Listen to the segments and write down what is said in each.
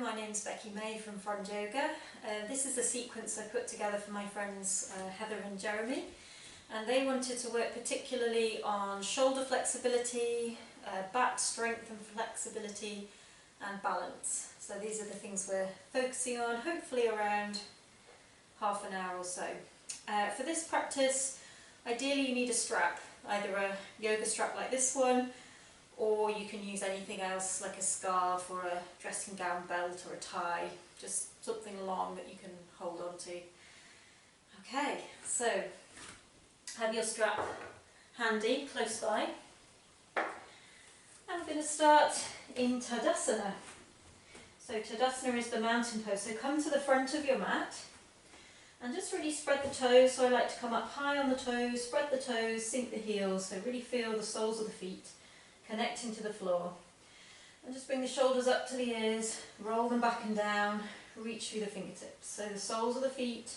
my name's Becky May from Front Yoga. This is a sequence I put together for my friends Heather and Jeremie, and they wanted to work particularly on shoulder flexibility, back strength and flexibility, and balance. So these are the things we're focusing on, hopefully around half an hour or so. For this practice, ideally you need a strap, either a yoga strap like this one, or you can use anything else like a scarf or a dressing gown belt or a tie, just something long that you can hold on to. Okay, so have your strap handy, close by. I'm going to start in Tadasana. So Tadasana is the mountain pose, so come to the front of your mat and just really spread the toes. So I like to come up high on the toes, spread the toes, sink the heels, so really feel the soles of the feet connecting to the floor. And just bring the shoulders up to the ears, roll them back and down, reach through the fingertips. So the soles of the feet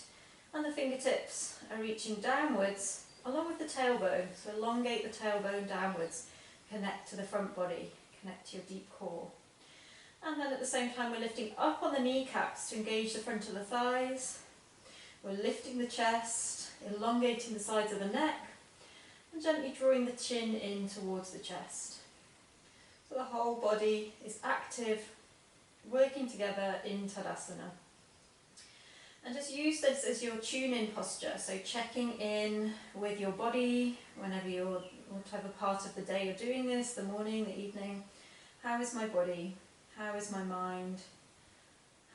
and the fingertips are reaching downwards along with the tailbone. So elongate the tailbone downwards, connect to the front body, connect to your deep core. And then at the same time we're lifting up on the kneecaps to engage the front of the thighs. We're lifting the chest, elongating the sides of the neck, and gently drawing the chin in towards the chest. So the whole body is active, working together in Tadasana. And just use this as your tune-in posture, so checking in with your body whenever you're, whatever part of the day you're doing this, the morning, the evening. How is my body? How is my mind?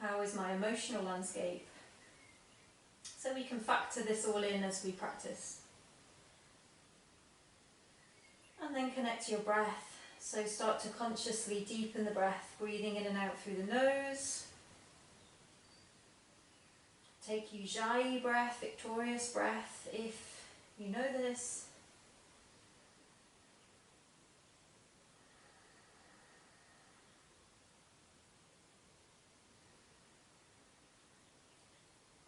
How is my emotional landscape? So we can factor this all in as we practice. And then connect to your breath. So start to consciously deepen the breath, breathing in and out through the nose. Take Ujjayi breath, victorious breath, if you know this.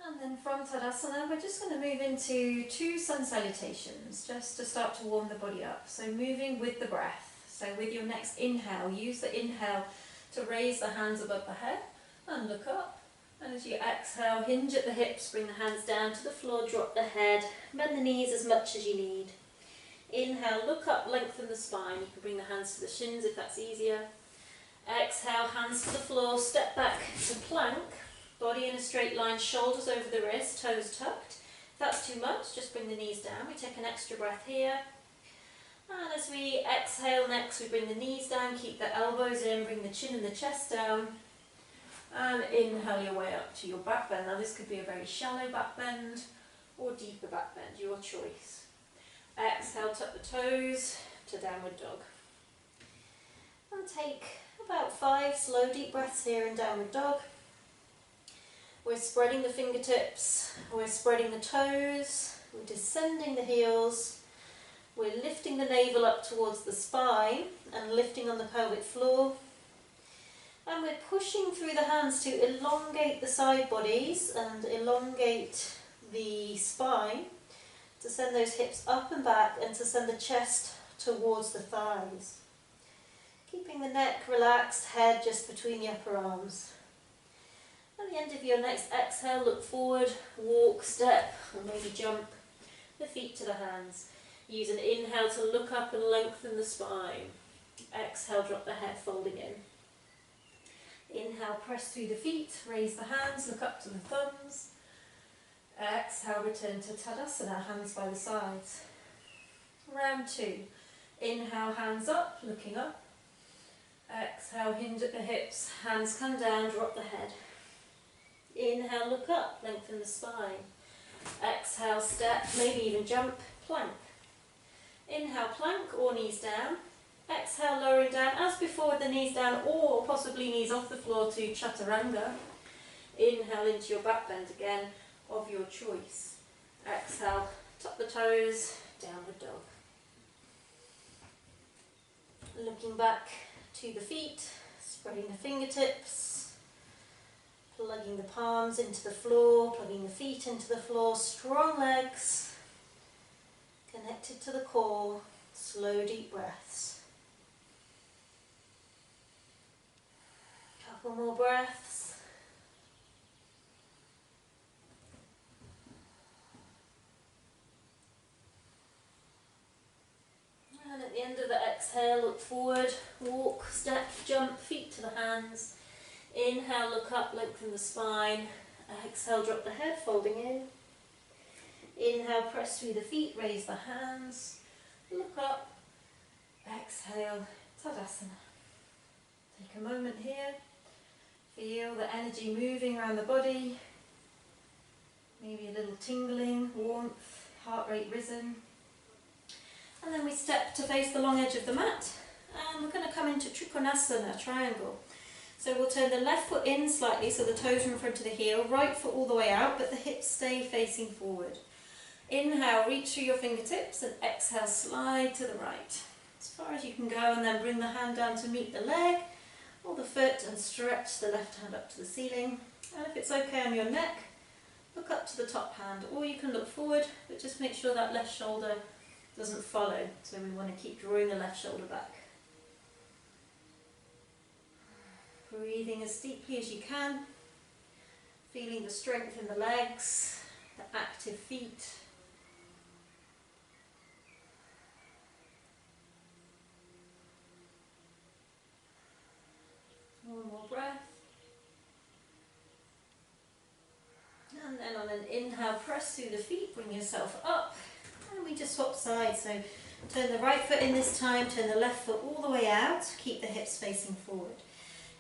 And then from Tadasana, we're just going to move into 2 sun salutations, just to start to warm the body up. So moving with the breath. So with your next inhale, use the inhale to raise the hands above the head and look up. And as you exhale, hinge at the hips, bring the hands down to the floor, drop the head, bend the knees as much as you need. Inhale, look up, lengthen the spine. You can bring the hands to the shins if that's easier. Exhale, hands to the floor, step back to plank. Body in a straight line, shoulders over the wrist, toes tucked. If that's too much, just bring the knees down. We take an extra breath here. And as we exhale next, we bring the knees down, keep the elbows in, bring the chin and the chest down. And inhale your way up to your back bend. Now this could be a very shallow back bend or deeper back bend, your choice. Exhale, tuck the toes to downward dog. And take about 5 slow deep breaths here in downward dog. We're spreading the fingertips, we're spreading the toes, we're descending the heels. We're lifting the navel up towards the spine and lifting on the pelvic floor. And we're pushing through the hands to elongate the side bodies and elongate the spine to send those hips up and back and to send the chest towards the thighs. Keeping the neck relaxed, head just between the upper arms. At the end of your next exhale, look forward, walk, step, or maybe jump the feet to the hands. Use an inhale to look up and lengthen the spine. Exhale, drop the head, folding in. Inhale, press through the feet, raise the hands, look up to the thumbs. Exhale, return to Tadasana, hands by the sides. Round 2. Inhale, hands up, looking up. Exhale, hinge at the hips, hands come down, drop the head. Inhale, look up, lengthen the spine. Exhale, step, maybe even jump, plank. Inhale, plank or knees down. Exhale, lowering down as before with the knees down or possibly knees off the floor to chaturanga. Inhale into your back bend again of your choice. Exhale, tuck the toes, downward dog. Looking back to the feet, spreading the fingertips, plugging the palms into the floor, plugging the feet into the floor, strong legs. Connected to the core, slow deep breaths. Couple more breaths. And at the end of the exhale, look forward, walk, step, jump, feet to the hands. Inhale, look up, lengthen the spine. Exhale, drop the head, folding in. Inhale, press through the feet, raise the hands. Look up. Exhale, Tadasana. Take a moment here. Feel the energy moving around the body. Maybe a little tingling, warmth, heart rate risen. And then we step to face the long edge of the mat. And we're going to come into Trikonasana, triangle. So we'll turn the left foot in slightly so the toes are in front of the heel, right foot all the way out, but the hips stay facing forward. Inhale, reach through your fingertips, and exhale, slide to the right. As far as you can go, and then bring the hand down to meet the leg or the foot and stretch the left hand up to the ceiling. And if it's okay on your neck, look up to the top hand, or you can look forward, but just make sure that left shoulder doesn't follow. So we want to keep drawing the left shoulder back. Breathing as deeply as you can, feeling the strength in the legs, the active feet. One more breath. And then on an inhale, press through the feet, bring yourself up. And we just swap sides. So turn the right foot in this time, turn the left foot all the way out. Keep the hips facing forward.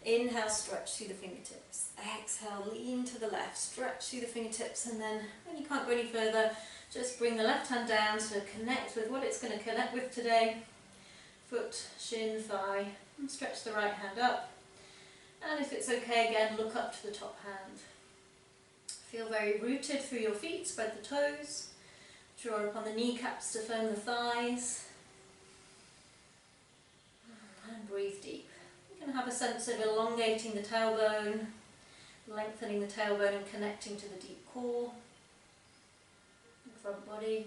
Inhale, stretch through the fingertips. Exhale, lean to the left, stretch through the fingertips, and then when you can't go any further, just bring the left hand down to connect with what it's going to connect with today. Foot, shin, thigh, and stretch the right hand up. And if it's okay, again, look up to the top hand. Feel very rooted through your feet, spread the toes. Draw upon the kneecaps to firm the thighs. And breathe deep. You can have a sense of elongating the tailbone, lengthening the tailbone and connecting to the deep core, the front body.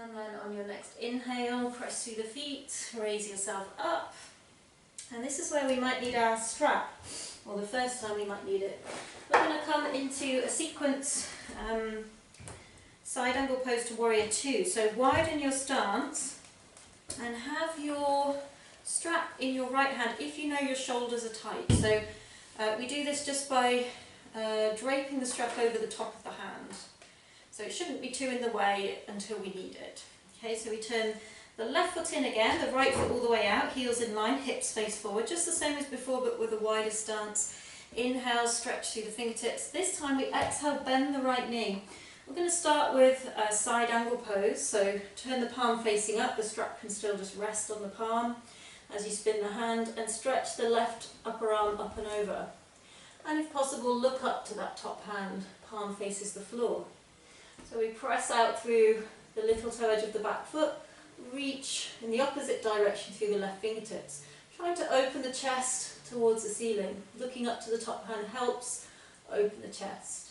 And then on your next inhale, press through the feet, raise yourself up. And this is where we might need our strap, or the first time we might need it. We're going to come into a sequence side angle pose to warrior two. So widen your stance and have your strap in your right hand if you know your shoulders are tight. So we do this just by draping the strap over the top of the hand. So it shouldn't be too in the way until we need it. Okay, so we turn the left foot in again, the right foot all the way out, heels in line, hips face forward, just the same as before but with a wider stance. Inhale, stretch through the fingertips. This time we exhale, bend the right knee. We're going to start with a side angle pose, so turn the palm facing up, the strap can still just rest on the palm as you spin the hand, and stretch the left upper arm up and over. And if possible, look up to that top hand, palm faces the floor. So we press out through the little toe edge of the back foot, reach in the opposite direction through the left fingertips. Trying to open the chest towards the ceiling. Looking up to the top hand helps open the chest.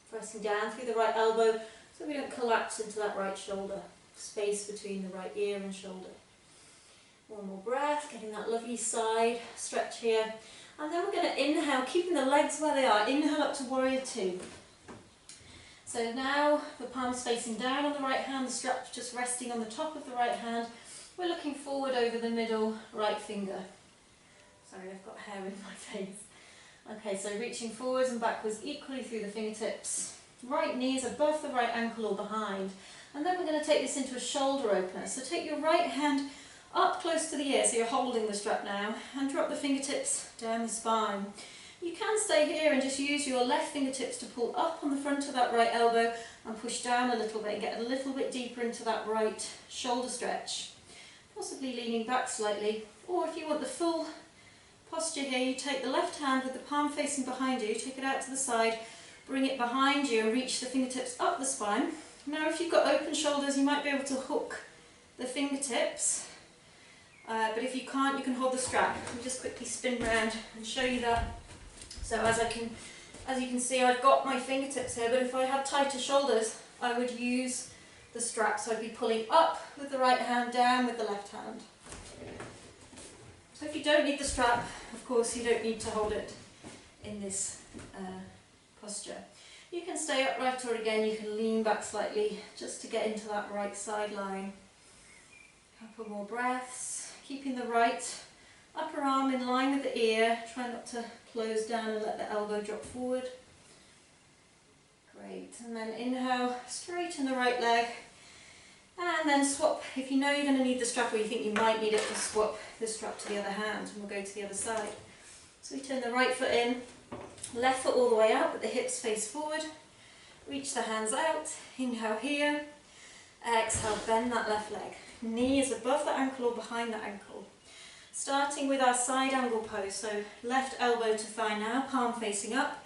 Pressing down through the right elbow so we don't collapse into that right shoulder. Space between the right ear and shoulder. One more breath, getting that lovely side stretch here. And then we're going to inhale, keeping the legs where they are. Inhale up to warrior two. So now the palms facing down on the right hand, the strap just resting on the top of the right hand. We're looking forward over the middle right finger. Sorry, I've got hair in my face. Okay, so reaching forwards and backwards equally through the fingertips. Right knee is above the right ankle or behind. And then we're going to take this into a shoulder opener. So take your right hand up close to the ear, so you're holding the strap now, and drop the fingertips down the spine. You can stay here and just use your left fingertips to pull up on the front of that right elbow and push down a little bit and get a little bit deeper into that right shoulder stretch. Possibly leaning back slightly, or if you want the full posture here, you take the left hand with the palm facing behind you, take it out to the side, bring it behind you and reach the fingertips up the spine. Now if you've got open shoulders, you might be able to hook the fingertips, but if you can't, you can hold the strap. Let me just quickly spin round and show you that. So as you can see, I've got my fingertips here, but if I had tighter shoulders, I would use the strap. So I'd be pulling up with the right hand, down with the left hand. So if you don't need the strap, of course you don't need to hold it in this posture. You can stay upright, or again you can lean back slightly just to get into that right side line. A couple more breaths, keeping the right upper arm in line with the ear. Try not to close down and let the elbow drop forward. Great, and then inhale, straighten the right leg, and then swap. If you know you're going to need the strap, or you think you might need it, just swap the strap to the other hand, and we'll go to the other side. So we turn the right foot in, left foot all the way out, but the hips face forward. Reach the hands out, inhale here, exhale, bend that left leg. Knee is above the ankle or behind the ankle. Starting with our side angle pose, so left elbow to thigh now, palm facing up.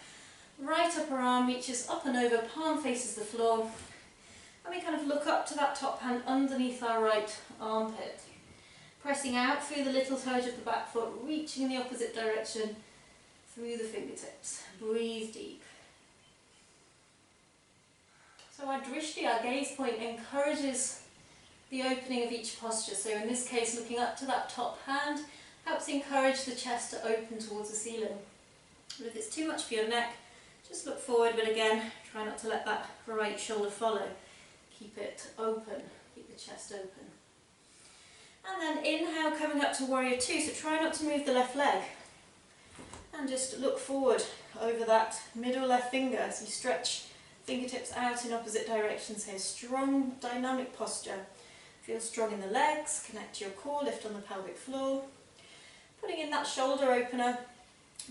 Right upper arm reaches up and over, palm faces the floor. And we kind of look up to that top hand underneath our right armpit. Pressing out through the little toe of the back foot, reaching in the opposite direction through the fingertips. Breathe deep. So our drishti, our gaze point, encourages the opening of each posture. So in this case, looking up to that top hand helps encourage the chest to open towards the ceiling. But if it's too much for your neck, just look forward, but again, try not to let that right shoulder follow. Keep it open, keep the chest open. And then inhale, coming up to warrior two, so try not to move the left leg. And just look forward over that middle left finger as you stretch fingertips out in opposite directions here. Strong, dynamic posture. Feel strong in the legs, connect to your core, lift on the pelvic floor. Putting in that shoulder opener,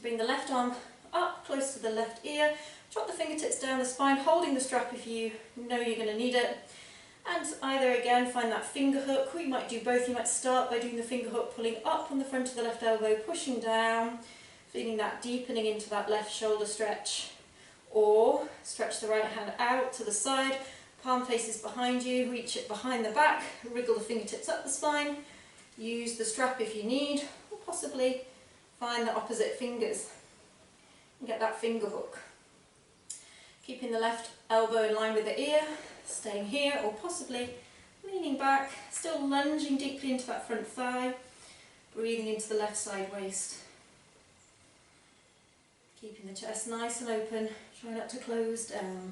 bring the left arm up close to the left ear, drop the fingertips down the spine, holding the strap if you know you're going to need it. And either again find that finger hook, or you might do both. You might start by doing the finger hook, pulling up on the front of the left elbow, pushing down, feeling that deepening into that left shoulder stretch. Or stretch the right hand out to the side, palm faces behind you, reach it behind the back, wriggle the fingertips up the spine, use the strap if you need, or possibly find the opposite fingers and get that finger hook. Keeping the left elbow in line with the ear, staying here, or possibly leaning back, still lunging deeply into that front thigh, breathing into the left side waist. Keeping the chest nice and open, try not to close down.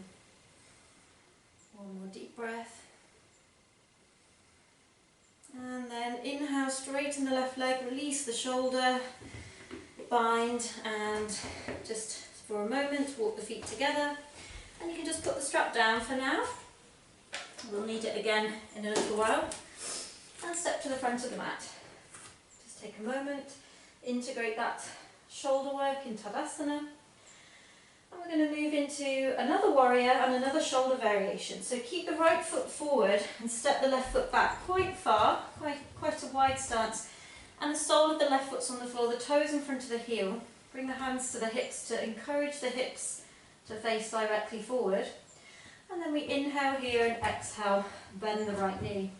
One more deep breath. And then inhale, straighten the left leg, release the shoulder, bind, and just for a moment walk the feet together. And you can just put the strap down for now. We'll need it again in a little while. And step to the front of the mat. Just take a moment, integrate that shoulder work in Tadasana. And we're going to move into another warrior and another shoulder variation. So keep the right foot forward and step the left foot back quite far, quite a wide stance. And the sole of the left foot's on the floor, the toes in front of the heel. Bring the hands to the hips to encourage the hips to face directly forward. And then we inhale here and exhale, bend the right knee.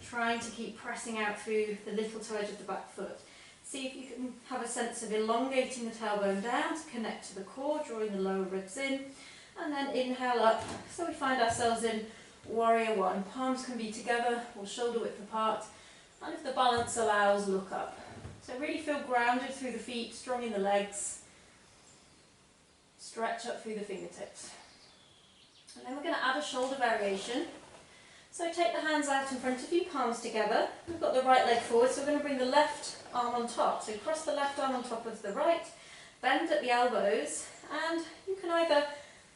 Trying to keep pressing out through the little toe edge of the back foot. See if you can have a sense of elongating the tailbone down to connect to the core, drawing the lower ribs in. And then inhale up, so we find ourselves in warrior one. Palms can be together or shoulder width apart. And if the balance allows, look up. So really feel grounded through the feet, strong in the legs. Stretch up through the fingertips. And then we're going to add a shoulder variation. So take the hands out in front of you, palms together. We've got the right leg forward, so we're going to bring the left arm on top. So cross the left arm on top of the right, bend at the elbows, and you can either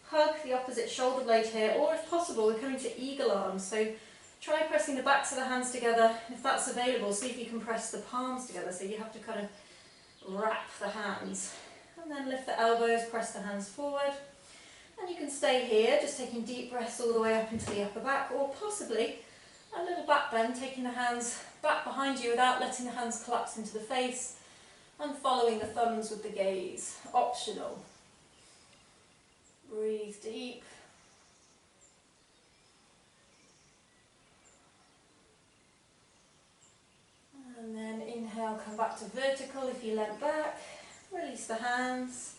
hug the opposite shoulder blade here, or if possible, we're coming to eagle arms. So try pressing the backs of the hands together. If that's available, see if you can press the palms together, so you have to kind of wrap the hands. And then lift the elbows, press the hands forward. And you can stay here, just taking deep breaths all the way up into the upper back, or possibly a little back bend, taking the hands back behind you without letting the hands collapse into the face, and following the thumbs with the gaze. Optional. Breathe deep. And then inhale, come back to vertical if you leant back. Release the hands.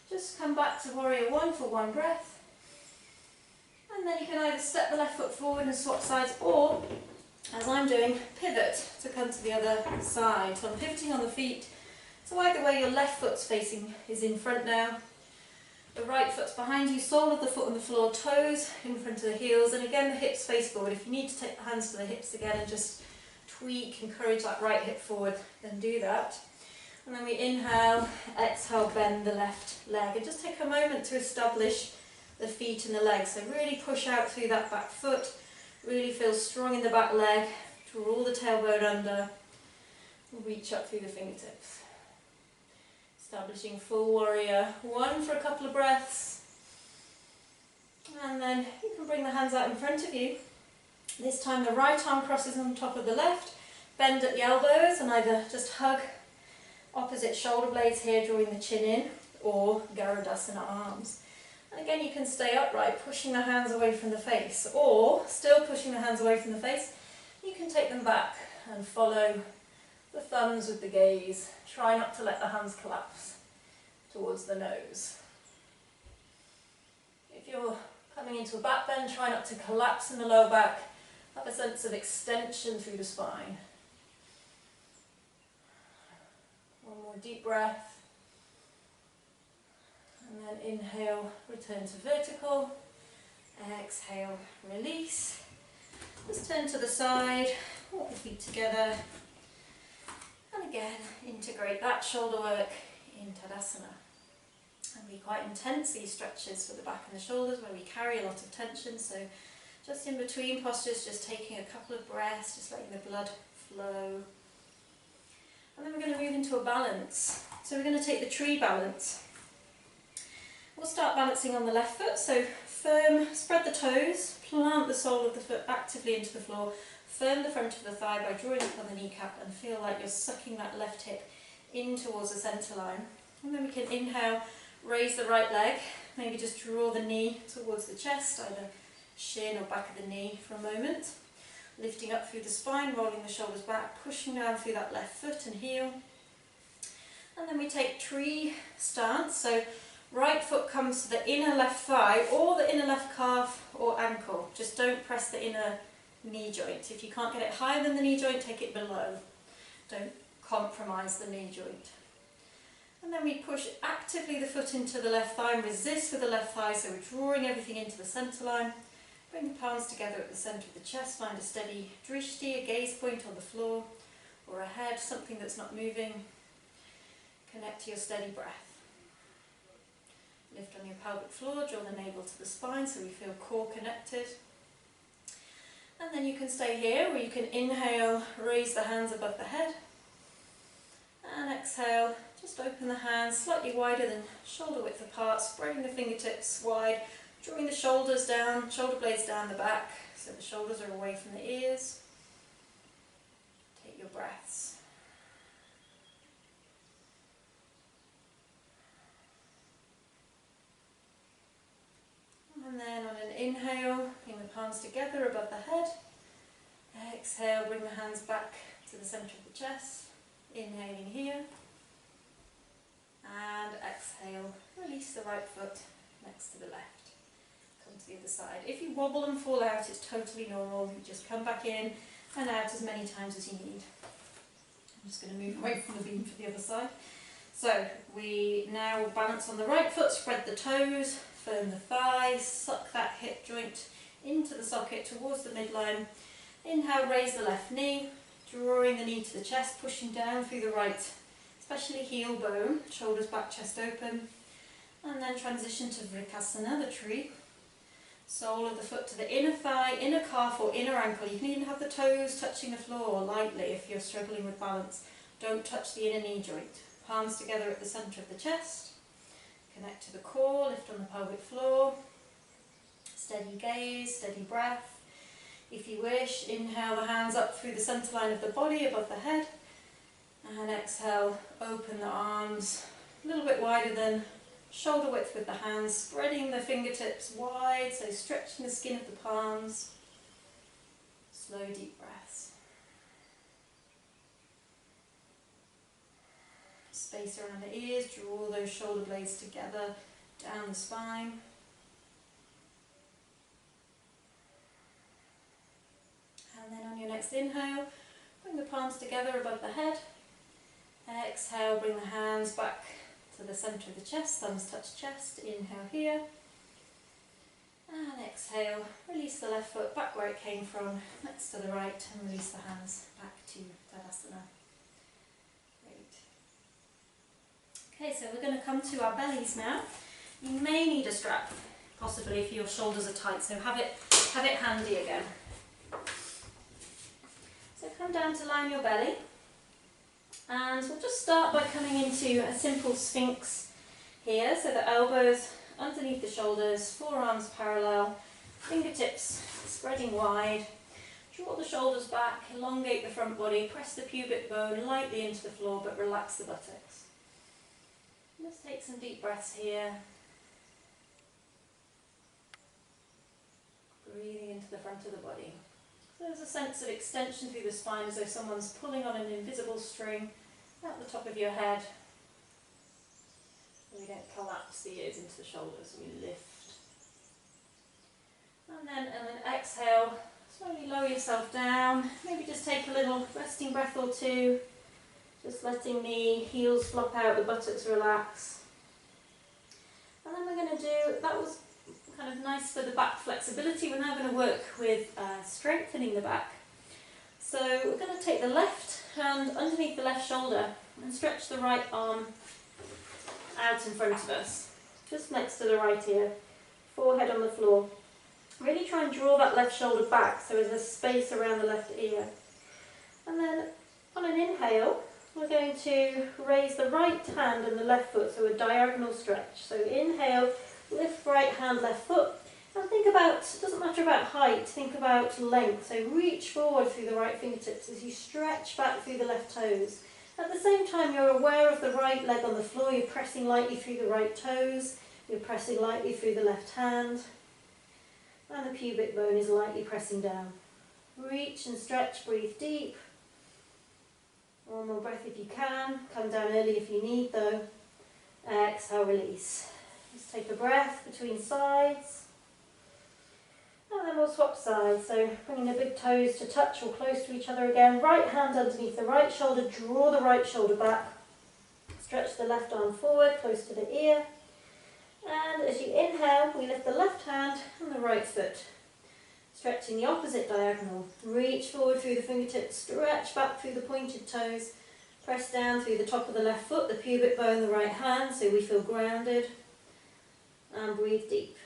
Just come back to warrior one for one breath. And then you can either step the left foot forward and swap sides, or, as I'm doing, pivot to come to the other side. So I'm pivoting on the feet. So either way, your left foot's facing is in front now. The right foot's behind you, sole of the foot on the floor, toes in front of the heels, and again the hips face forward. If you need to take the hands to the hips again and just tweak, encourage that right hip forward, then do that. And then we inhale, exhale, bend the left leg, and just take a moment to establish the feet and the legs. So really push out through that back foot, really feel strong in the back leg, draw the tailbone under, reach up through the fingertips. Establishing full warrior one for a couple of breaths, and then you can bring the hands out in front of you. This time the right arm crosses on top of the left, bend at the elbows and either just hug opposite shoulder blades here, drawing the chin in, or Garudasana arms. And again, you can stay upright, pushing the hands away from the face, or still pushing the hands away from the face, you can take them back and follow the thumbs with the gaze. Try not to let the hands collapse towards the nose. If you're coming into a back bend, try not to collapse in the lower back. Have a sense of extension through the spine. One more deep breath. And then inhale, return to vertical. Exhale, release. Just turn to the side, walk the feet together. And again, integrate that shoulder work in Tadasana. And be quite intense, these stretches for the back and the shoulders, where we carry a lot of tension. So just in between postures, just taking a couple of breaths, just letting the blood flow. And then we're going to move into a balance. So we're going to take the tree balance. We'll start balancing on the left foot. So firm, spread the toes, plant the sole of the foot actively into the floor. Firm the front of the thigh by drawing up on the kneecap and feel like you're sucking that left hip in towards the centre line. And then we can inhale, raise the right leg, maybe just draw the knee towards the chest, either shin or back of the knee for a moment. Lifting up through the spine, rolling the shoulders back, pushing down through that left foot and heel. And then we take tree stance, so right foot comes to the inner left thigh or the inner left calf or ankle. Just don't press the inner knee joint. If you can't get it higher than the knee joint, take it below. Don't compromise the knee joint. And then we push actively the foot into the left thigh and resist with the left thigh, so we're drawing everything into the centre line. Bring the palms together at the centre of the chest, find a steady drishti, a gaze point on the floor, or a head, something that's not moving. Connect to your steady breath. Lift on your pelvic floor, draw the navel to the spine so we feel core connected. And then you can stay here, where you can inhale, raise the hands above the head. And exhale, just open the hands slightly wider than shoulder width apart, spreading the fingertips wide, drawing the shoulders down, shoulder blades down the back, so the shoulders are away from the ears. Take your breaths. And then on an inhale, bring the palms together above the head. Exhale, bring the hands back to the centre of the chest. Inhaling here. And exhale, release the right foot next to the left. Come to the other side. If you wobble and fall out, it's totally normal. You just come back in and out as many times as you need. I'm just going to move away from the beam for the other side. So we now balance on the right foot, spread the toes, firm the thighs, suck that hip joint into the socket towards the midline. Inhale, raise the left knee, drawing the knee to the chest, pushing down through the right, especially heel bone, shoulders back, chest open. And then transition to Vrikasana, the tree. Sole of the foot to the inner thigh, inner calf or inner ankle. You can even have the toes touching the floor lightly if you're struggling with balance. Don't touch the inner knee joint. Palms together at the centre of the chest. Connect to the core, lift on the pelvic floor. Steady gaze, steady breath. If you wish, inhale the hands up through the centre line of the body above the head. And exhale, open the arms a little bit wider than shoulder width with the hands, spreading the fingertips wide, so stretching the skin of the palms. Slow, deep breaths. Space around the ears, draw those shoulder blades together, down the spine. Next inhale, bring the palms together above the head. Exhale, bring the hands back to the centre of the chest, thumbs touch chest. Inhale here. And exhale, release the left foot back where it came from, next to the right, and release the hands back to Tadasana. Great. Okay, so we're going to come to our bellies now. You may need a strap, possibly if your shoulders are tight, so have it handy again. So come down to line your belly, and we'll just start by coming into a simple sphinx here, so the elbows underneath the shoulders, forearms parallel, fingertips spreading wide. Draw the shoulders back, elongate the front body, press the pubic bone lightly into the floor, but relax the buttocks. Just take some deep breaths here. Breathing into the front of the body. So there's a sense of extension through the spine as though someone's pulling on an invisible string at the top of your head. We don't collapse the ears into the shoulders, we lift. And then exhale, slowly lower yourself down. Maybe just take a little resting breath or two. Just letting the heels flop out, the buttocks relax. And then we're going to do, that was kind of nice for the back flexibility. We're now going to work with strengthening the back. So we're going to take the left hand underneath the left shoulder and stretch the right arm out in front of us, just next to the right ear, forehead on the floor. Really try and draw that left shoulder back so there's a space around the left ear. And then on an inhale, we're going to raise the right hand and the left foot, so a diagonal stretch. So inhale, lift right hand, left foot, and think about, it doesn't matter about height, think about length. So reach forward through the right fingertips as you stretch back through the left toes. At the same time, you're aware of the right leg on the floor, you're pressing lightly through the right toes, you're pressing lightly through the left hand, and the pubic bone is lightly pressing down. Reach and stretch, breathe deep. One more breath if you can, come down early if you need though. Exhale, release. Just take a breath between sides. And then we'll swap sides, so bringing the big toes to touch or close to each other again. Right hand underneath the right shoulder, draw the right shoulder back. Stretch the left arm forward, close to the ear. And as you inhale, we lift the left hand and the right foot. Stretching the opposite diagonal. Reach forward through the fingertips, stretch back through the pointed toes. Press down through the top of the left foot, the pubic bone, the right hand, so we feel grounded. And breathe deep.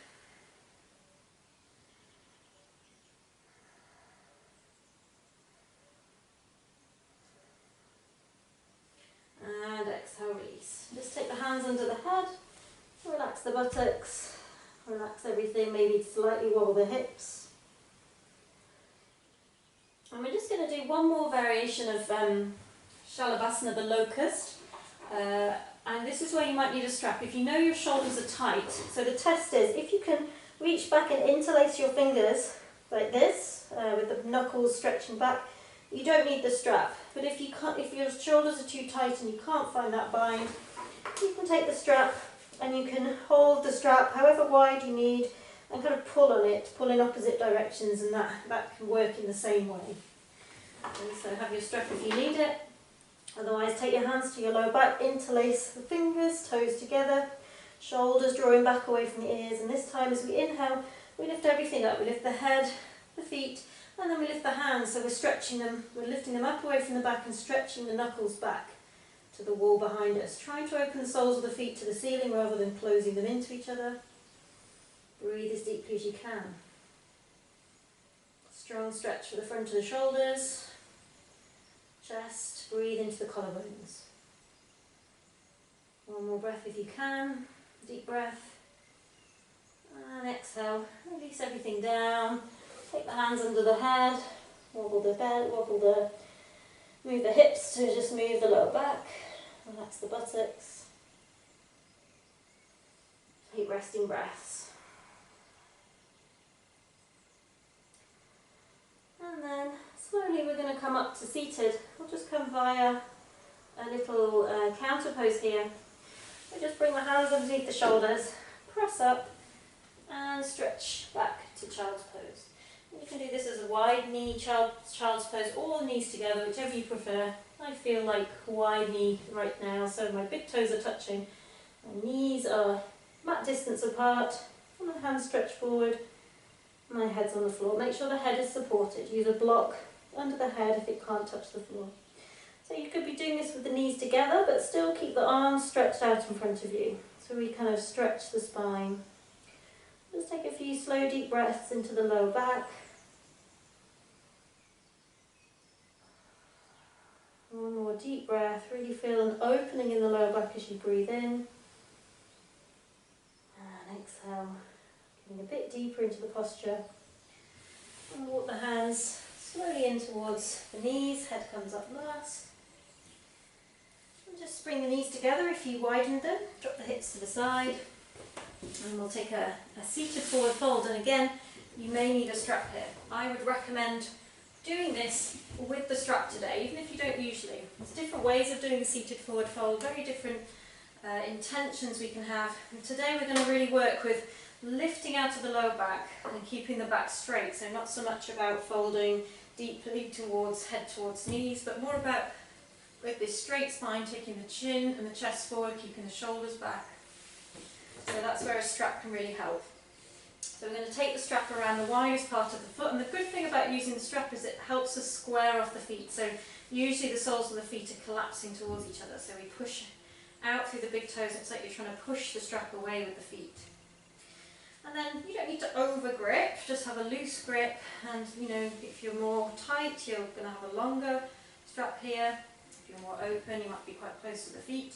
And exhale, release. Just take the hands under the head, relax the buttocks, relax everything, maybe slightly wobble the hips. And we're just going to do one more variation of Shalabhasana, the locust. And this is where you might need a strap. If you know your shoulders are tight, so the test is if you can reach back and interlace your fingers like this, with the knuckles stretching back, you don't need the strap. But if you can't, if your shoulders are too tight and you can't find that bind, you can take the strap and you can hold the strap however wide you need and kind of pull on it, pull in opposite directions, and that can work in the same way. And so have your strap if you need it. Otherwise, take your hands to your lower back, interlace the fingers, toes together, shoulders drawing back away from the ears. And this time as we inhale, we lift everything up. We lift the head, the feet, and then we lift the hands. So we're stretching them, we're lifting them up away from the back and stretching the knuckles back to the wall behind us. Trying to open the soles of the feet to the ceiling rather than closing them into each other. Breathe as deeply as you can. Strong stretch for the front of the shoulders. Chest, breathe into the collarbones. One more breath if you can. Deep breath. And exhale. Release everything down. Take the hands under the head. Wobble the bed, move the hips to just move the lower back. Relax the buttocks. Take resting breaths. And then slowly we're going to come up to seated. We'll just come via a little counter pose here. We just bring the hands underneath the shoulders, press up and stretch back to child's pose. You can do this as a wide knee, child's pose, or knees together, whichever you prefer. I feel like wide knee right now, so my big toes are touching. My knees are mat distance apart, and my hands stretch forward. My head's on the floor. Make sure the head is supported. Use a block under the head if it can't touch the floor. So you could be doing this with the knees together, but still keep the arms stretched out in front of you. So we kind of stretch the spine. Just take a few slow, deep breaths into the lower back. One more deep breath. Really feel an opening in the lower back as you breathe in. And exhale. Getting a bit deeper into the posture. And walk the hands slowly in towards the knees. Head comes up last. And just bring the knees together if you widened them. Drop the hips to the side. And we'll take a seated forward fold, and again you may need a strap here. I would recommend doing this with the strap today, even if you don't usually. There's different ways of doing the seated forward fold, very different intentions we can have. And today we're going to really work with lifting out of the lower back and keeping the back straight, so not so much about folding deeply towards head towards knees, but more about with this straight spine, taking the chin and the chest forward, keeping the shoulders back. So that's where a strap can really help. So we're going to take the strap around the widest part of the foot, and the good thing about using the strap is it helps us square off the feet. So usually the soles of the feet are collapsing towards each other, so we push out through the big toes. It's like you're trying to push the strap away with the feet. And then you don't need to over grip, just have a loose grip, and you know, if you're more tight you're going to have a longer strap here. If you're more open you might be quite close to the feet,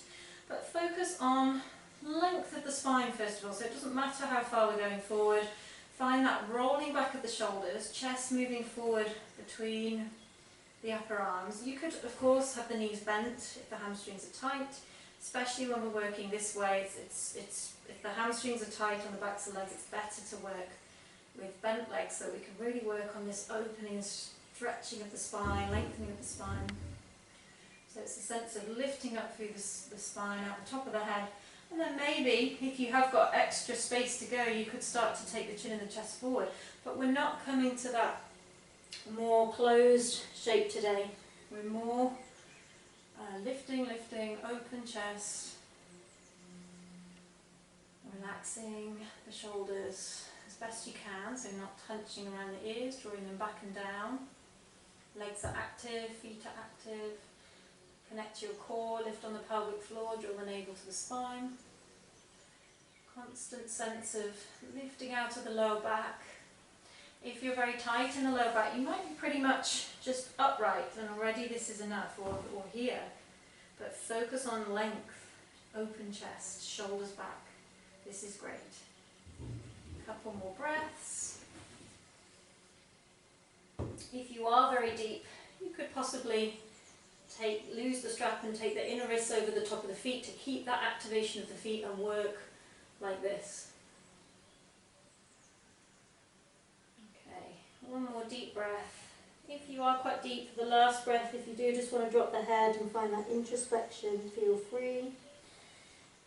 but focus on length of the spine first of all, so it doesn't matter how far we're going forward. Find that rolling back of the shoulders, chest moving forward between the upper arms. You could of course have the knees bent if the hamstrings are tight, especially when we're working this way. If the hamstrings are tight on the backs of the legs, it's better to work with bent legs so we can really work on this opening, stretching of the spine, lengthening of the spine. So it's a sense of lifting up through the spine, out the top of the head. And then maybe, if you have got extra space to go, you could start to take the chin and the chest forward. But we're not coming to that more closed shape today. We're more lifting, open chest, relaxing the shoulders as best you can, so not hunching around the ears, drawing them back and down. Legs are active, feet are active. Connect to your core, lift on the pelvic floor, draw the navel to the spine. Constant sense of lifting out of the lower back. If you're very tight in the lower back, you might be pretty much just upright, and already this is enough, or here. But focus on length, open chest, shoulders back. This is great. A couple more breaths. If you are very deep, you could possibly lose the strap and take the inner wrists over the top of the feet to keep that activation of the feet and work like this. Okay, one more deep breath. If you are quite deep for the last breath, if you do just want to drop the head and find that introspection, feel free.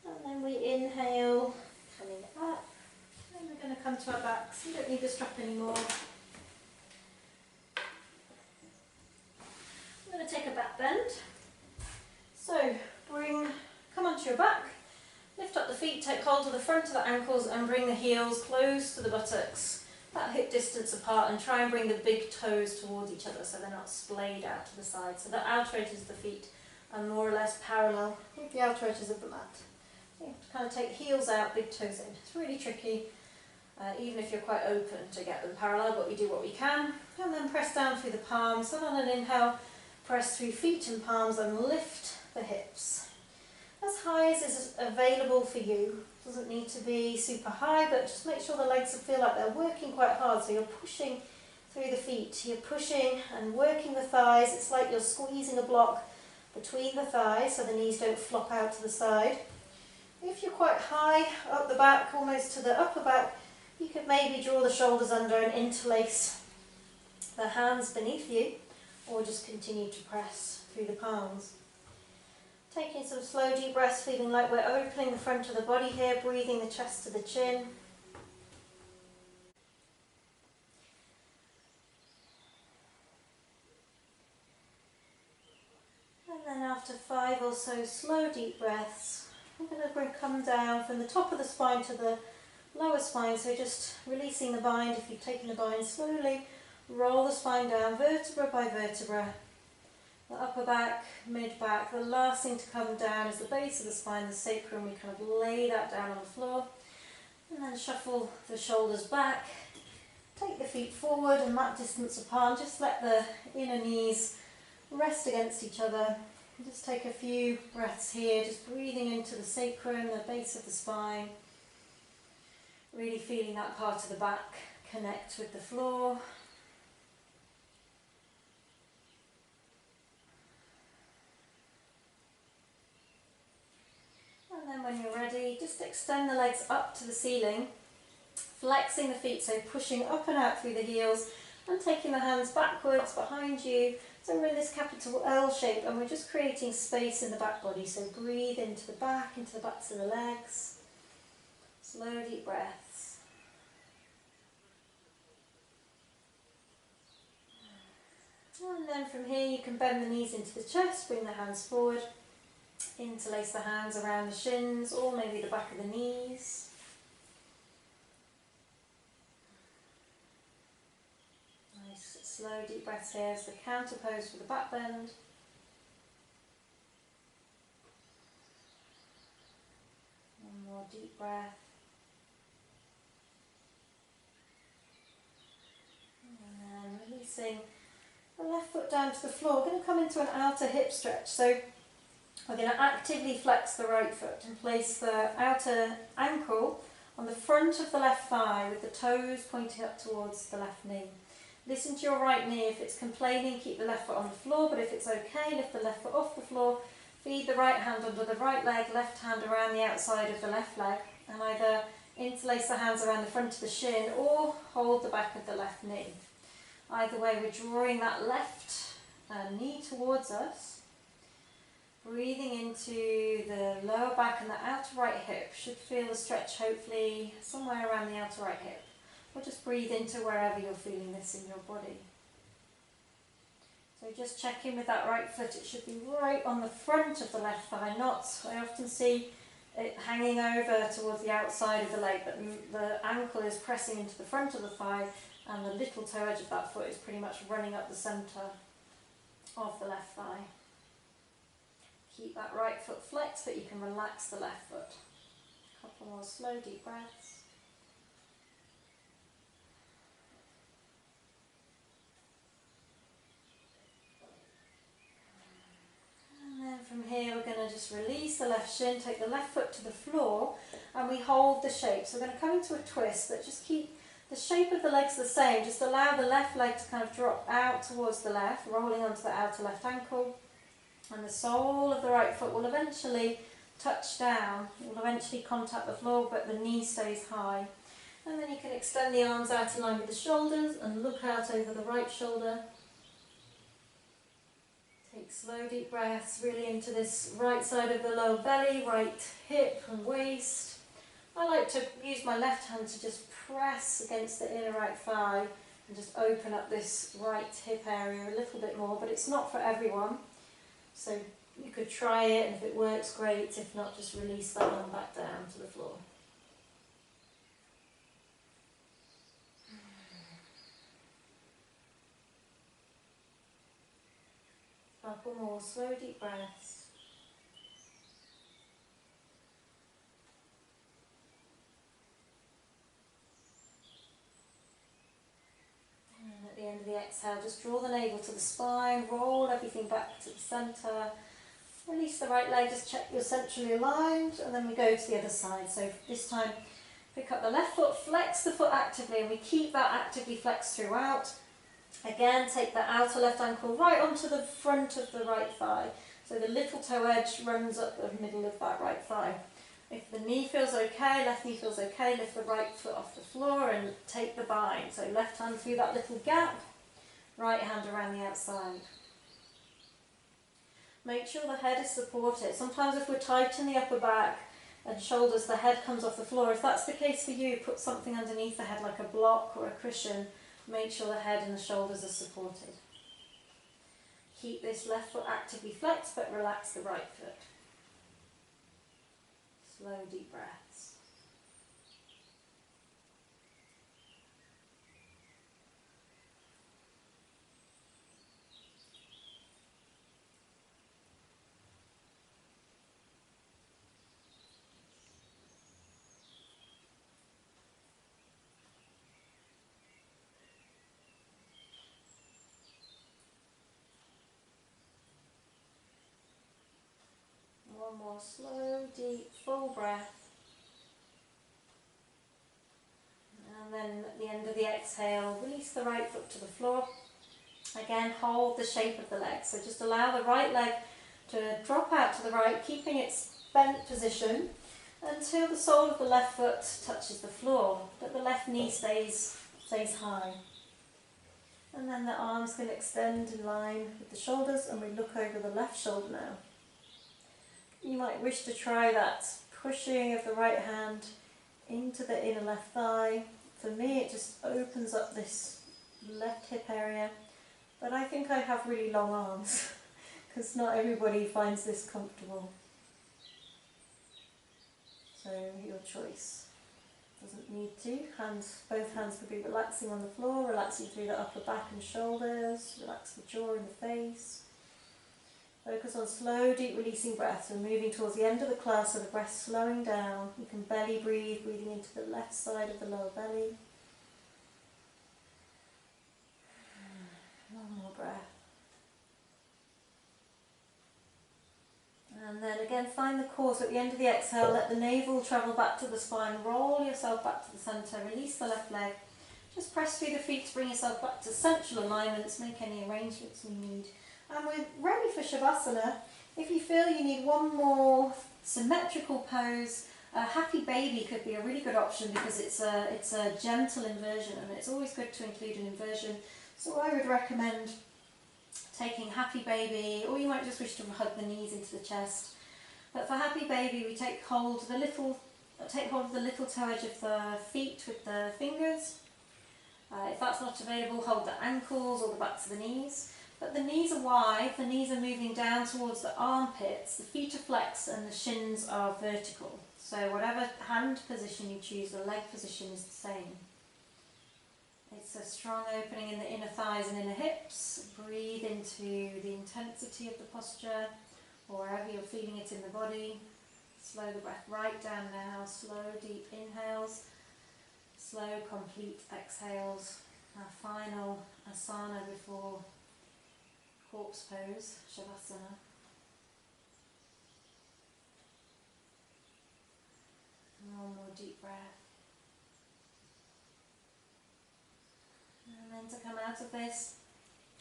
And then we inhale, coming up, and we're going to come to our backs. You don't need the strap anymore. I'm going to take a back bend. So come onto your back, lift up the feet, take hold of the front of the ankles and bring the heels close to the buttocks, about hip distance apart, and try and bring the big toes towards each other so they're not splayed out to the side. So the outer edges of the feet are more or less parallel with the outer edges of the mat. So you have to kind of take heels out, big toes in. It's really tricky, even if you're quite open, to get them parallel, but we do what we can. And then press down through the palms. So on an inhale, press through feet and palms and lift the hips as high as is available for you. Doesn't need to be super high, but just make sure the legs feel like they're working quite hard. So you're pushing through the feet, you're pushing and working the thighs. It's like you're squeezing a block between the thighs so the knees don't flop out to the side. If you're quite high up the back, almost to the upper back, you could maybe draw the shoulders under and interlace the hands beneath you, or just continue to press through the palms. Taking some slow deep breaths, feeling like we're opening the front of the body here, breathing the chest to the chin. then after 5 or so slow deep breaths, we're going to come down from the top of the spine to the lower spine, so just releasing the bind. If you've taken the bind, slowly roll the spine down vertebra by vertebra. The upper back, mid back, the last thing to come down is the base of the spine, the sacrum. We kind of lay that down on the floor and then shuffle the shoulders back. Take the feet forward and mat distance apart. Just let the inner knees rest against each other. Just take a few breaths here, just breathing into the sacrum, the base of the spine. Really feeling that part of the back connect with the floor. And then when you're ready, just extend the legs up to the ceiling, flexing the feet, so pushing up and out through the heels and taking the hands backwards behind you. So we're in this capital L shape and we're just creating space in the back body. So breathe into the backs of the legs. Slow deep breaths. And then from here you can bend the knees into the chest, bring the hands forward, interlace the hands around the shins or maybe the back of the knees. Nice slow deep breaths here as the counter pose for the back bend. One more deep breath. And then releasing the left foot down to the floor. We're going to come into an outer hip stretch. So we're going to actively flex the right foot and place the outer ankle on the front of the left thigh with the toes pointing up towards the left knee. Listen to your right knee. If it's complaining, keep the left foot on the floor, but if it's okay, lift the left foot off the floor. Feed the right hand under the right leg, left hand around the outside of the left leg, and either interlace the hands around the front of the shin or hold the back of the left knee. Either way, we're drawing that left knee towards us. Breathing into the lower back and the outer right hip. Should feel a stretch hopefully somewhere around the outer right hip. Or just breathe into wherever you're feeling this in your body. So just check in with that right foot. It should be right on the front of the left thigh, not, I often see it hanging over towards the outside of the leg, but the ankle is pressing into the front of the thigh and the little toe edge of that foot is pretty much running up the centre of the left thigh. Keep that right foot flexed, but you can relax the left foot. A couple more slow deep breaths. And then from here we're going to just release the left shin, take the left foot to the floor, and we hold the shape. So we're going to come into a twist, but just keep the shape of the legs the same. Just allow the left leg to kind of drop out towards the left, rolling onto the outer left ankle. And the sole of the right foot will eventually touch down. It will eventually contact the floor, but the knee stays high. And then you can extend the arms out in line with the shoulders and look out over the right shoulder. Take slow deep breaths really into this right side of the lower belly, right hip and waist. I like to use my left hand to just press against the inner right thigh and just open up this right hip area a little bit more, but it's not for everyone. So you could try it, and if it works, great. If not, just release that one back down to the floor. Couple more slow deep breaths. And at the end of the exhale, just draw the navel to the spine, roll everything back to the centre. Release the right leg, just check you're centrally aligned, and then we go to the other side. So this time, pick up the left foot, flex the foot actively, and we keep that actively flexed throughout. Again, take the outer left ankle right onto the front of the right thigh. So the little toe edge runs up the middle of that right thigh. If the knee feels okay, left knee feels okay, lift the right foot off the floor and take the bind. So left hand through that little gap, right hand around the outside. Make sure the head is supported. Sometimes if we're tight in the upper back and shoulders, the head comes off the floor. If that's the case for you, put something underneath the head like a block or a cushion. Make sure the head and the shoulders are supported. Keep this left foot actively flexed, but relax the right foot. Slow, deep breaths. One more slow, deep, full breath. And then at the end of the exhale, release the right foot to the floor. Again, hold the shape of the leg. So just allow the right leg to drop out to the right, keeping its bent position until the sole of the left foot touches the floor, but the left knee stays high. And then the arms can extend in line with the shoulders, and we look over the left shoulder now. You might wish to try that pushing of the right hand into the inner left thigh. For me, it just opens up this left hip area, but I think I have really long arms because not everybody finds this comfortable. So your choice. Doesn't need to. Both hands could be relaxing on the floor, relaxing through the upper back and shoulders, relax the jaw and the face. Focus on slow, deep releasing breaths. We're moving towards the end of the class, so the breath slowing down. You can belly breathe, breathing into the left side of the lower belly. One more breath. And then again, find the core. So at the end of the exhale, let the navel travel back to the spine. Roll yourself back to the centre. Release the left leg. Just press through the feet to bring yourself back to central alignments. Make any arrangements you need. And we're ready for Shavasana. If you feel you need one more symmetrical pose, a happy baby could be a really good option because it's a gentle inversion, and it's always good to include an inversion. So I would recommend taking happy baby, or you might just wish to hug the knees into the chest. But for happy baby, we take hold of the little toe edge of the feet with the fingers. If that's not available, hold the ankles or the backs of the knees. But the knees are wide, the knees are moving down towards the armpits, the feet are flexed and the shins are vertical. So whatever hand position you choose, the leg position is the same. It's a strong opening in the inner thighs and inner hips. Breathe into the intensity of the posture, or wherever you're feeling it in the body. Slow the breath right down now. Slow, deep inhales. Slow, complete exhales. Our final asana before corpse pose, Shavasana. One more deep breath. And then to come out of this,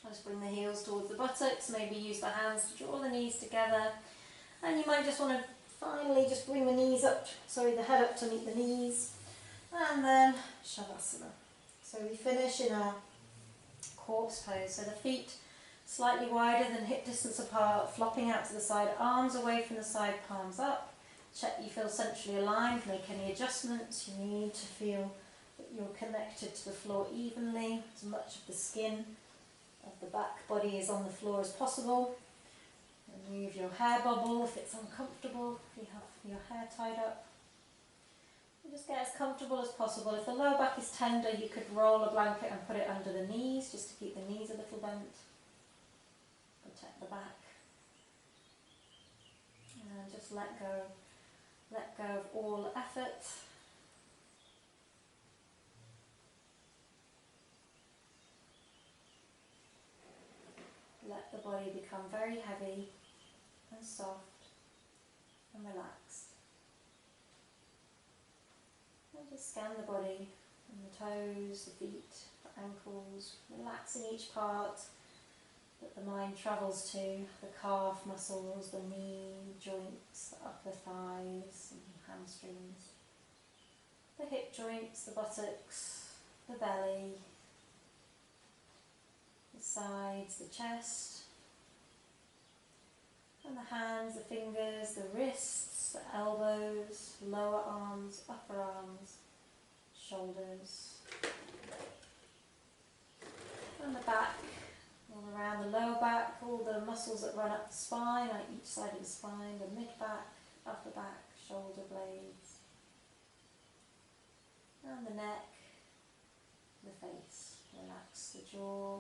just bring the heels towards the buttocks, maybe use the hands to draw the knees together. And you might just want to finally just bring the head up to meet the knees. And then Shavasana. So we finish in our corpse pose. So the feet slightly wider than hip distance apart, flopping out to the side, arms away from the side, palms up. Check you feel centrally aligned, make any adjustments you need to feel that you're connected to the floor evenly. As much of the skin of the back body is on the floor as possible. And move your hair bubble if it's uncomfortable, if you have your hair tied up. And just get as comfortable as possible. If the lower back is tender, you could roll a blanket and put it under the knees, just to keep the knees a little bent. Protect the back. And just let go of all effort. Let the body become very heavy and soft and relaxed. And just scan the body, from the toes, the feet, the ankles, relaxing each part that the mind travels to, the calf muscles, the knee joints, the upper thighs and hamstrings, the hip joints, the buttocks, the belly, the sides, the chest, and the hands, the fingers, the wrists, the elbows, lower arms, upper arms, shoulders, and the back, the All around the lower back, all the muscles that run up the spine, like each side of the spine, the mid-back, upper back, shoulder blades, and the neck, the face. Relax the jaw,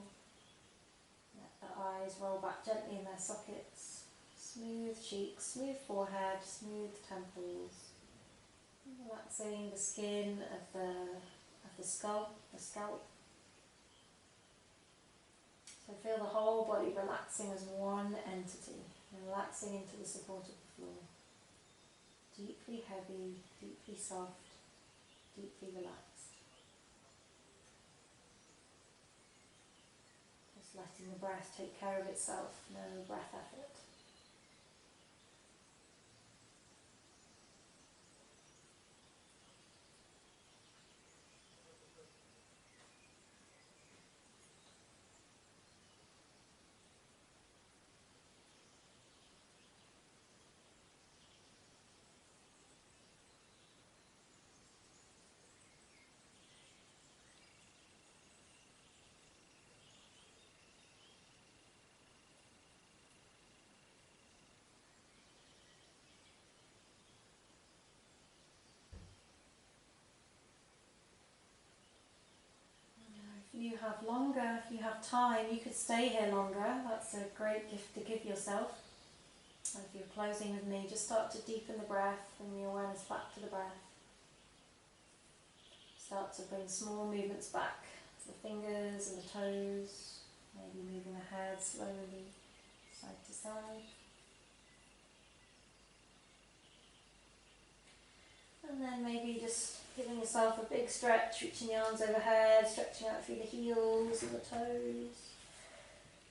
let the eyes roll back gently in their sockets. Smooth cheeks, smooth forehead, smooth temples. Relaxing the skin of the skull, the scalp. So feel the whole body relaxing as one entity, relaxing into the support of the floor. Deeply heavy, deeply soft, deeply relaxed. Just letting the breath take care of itself, no breath effort. If you have longer, if you have time, you could stay here longer. That's a great gift to give yourself. And if you're closing with me, just start to deepen the breath, bring the awareness back to the breath. Start to bring small movements back to the fingers and the toes, maybe moving the head slowly side to side. And then maybe just giving yourself a big stretch, reaching the arms overhead, stretching out through the heels and the toes.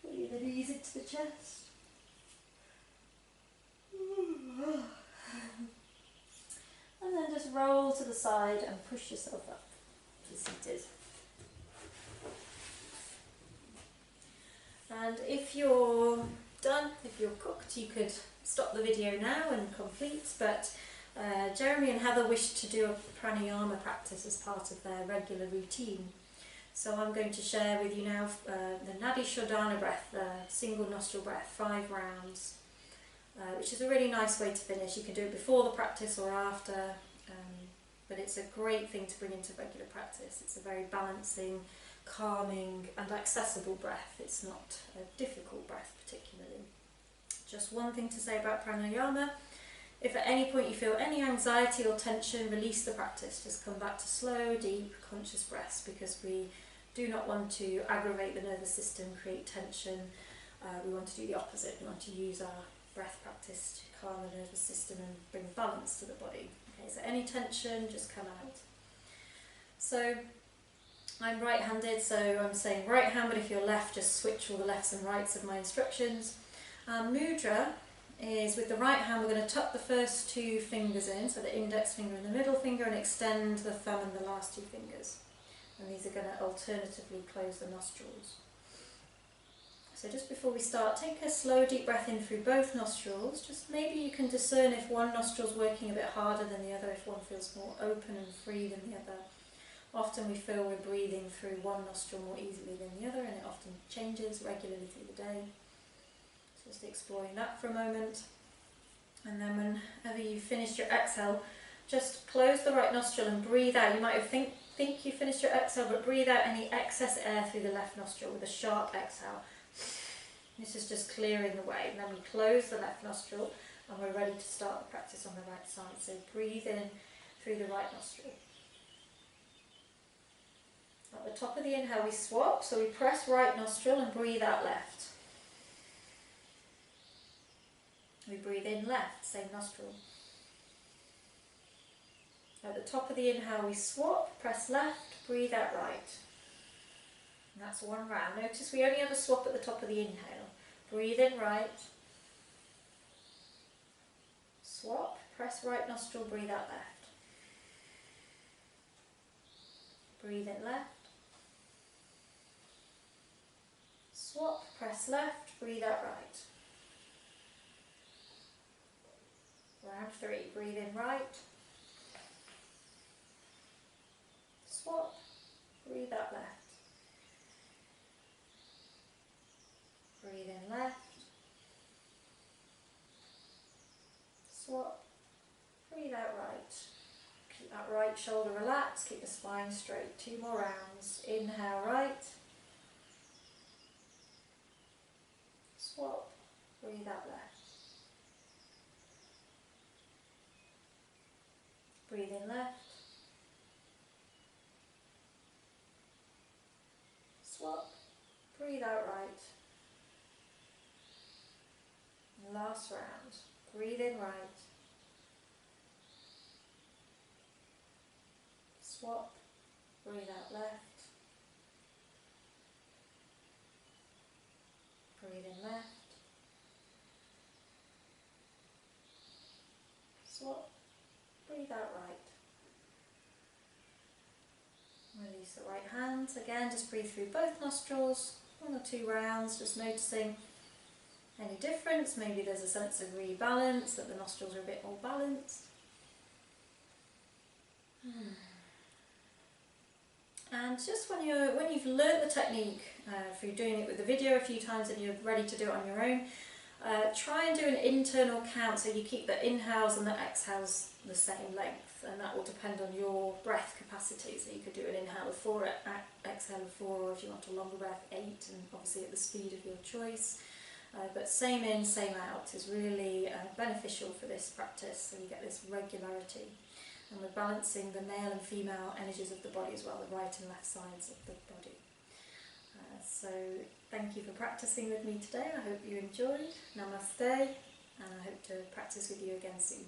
Bringing the knees into the chest. And then just roll to the side and push yourself up to seated. And if you're done, if you're cooked, you could stop the video now and complete, but Jeremie and Heather wish to do a pranayama practice as part of their regular routine. So I'm going to share with you now the nadi shodana breath, the single nostril breath, 5 rounds, which is a really nice way to finish. You can do it before the practice or after, but it's a great thing to bring into regular practice. It's a very balancing, calming and accessible breath. It's not a difficult breath particularly. Just one thing to say about pranayama: if at any point you feel any anxiety or tension, release the practice. Just come back to slow, deep, conscious breaths, because we do not want to aggravate the nervous system, create tension. We want to do the opposite. We want to use our breath practice to calm the nervous system and bring balance to the body. Okay, so any tension, just come out. So I'm right-handed, so I'm saying right hand, but if you're left, just switch all the lefts and rights of my instructions. Mudra is with the right hand, we're going to tuck the first 2 fingers in, so the index finger and the middle finger, and extend the thumb and the last 2 fingers. And these are going to alternatively close the nostrils. So just before we start, take a slow deep breath in through both nostrils. Just maybe you can discern if one nostril's working a bit harder than the other, if one feels more open and free than the other. Often we feel we're breathing through one nostril more easily than the other, and it often changes regularly through the day. Just exploring that for a moment. And then whenever you've finished your exhale, just close the right nostril and breathe out. You might have think you finished your exhale, but breathe out any excess air through the left nostril with a sharp exhale. This is just clearing the way. And then we close the left nostril and we're ready to start the practice on the right side. So breathe in through the right nostril. At the top of the inhale we swap, so we press right nostril and breathe out left. We breathe in left, same nostril. At the top of the inhale we swap, press left, breathe out right. And that's 1 round. Notice we only have a swap at the top of the inhale. Breathe in right. Swap, press right nostril, breathe out left. Breathe in left. Swap, press left, breathe out right. Round 3, breathe in right. Swap, breathe out left. that right shoulder relaxed, keep the spine straight. 2 more rounds. Inhale right. Swap. Breathe out left. Breathe in left. Swap. Breathe out right. Last round. Breathe in right. Swap. Breathe out left. Breathe in left. Swap. Breathe out right. Release the right hand. Again, just breathe through both nostrils. 1 or 2 rounds, just noticing any difference. Maybe there's a sense of rebalance, that the nostrils are a bit more balanced. And just when you've learnt the technique through doing it with the video a few times and you're ready to do it on your own, try and do an internal count so you keep the inhales and the exhales the same length, and that will depend on your breath capacity. So you could do an inhale of 4, exhale of 4, or if you want a longer breath, 8, and obviously at the speed of your choice. But same in, same out is really beneficial for this practice, so you get this regularity. And we're balancing the male and female energies of the body as well, the right and left sides of the body. So thank you for practicing with me today. I hope you enjoyed. Namaste, and I hope to practice with you again soon.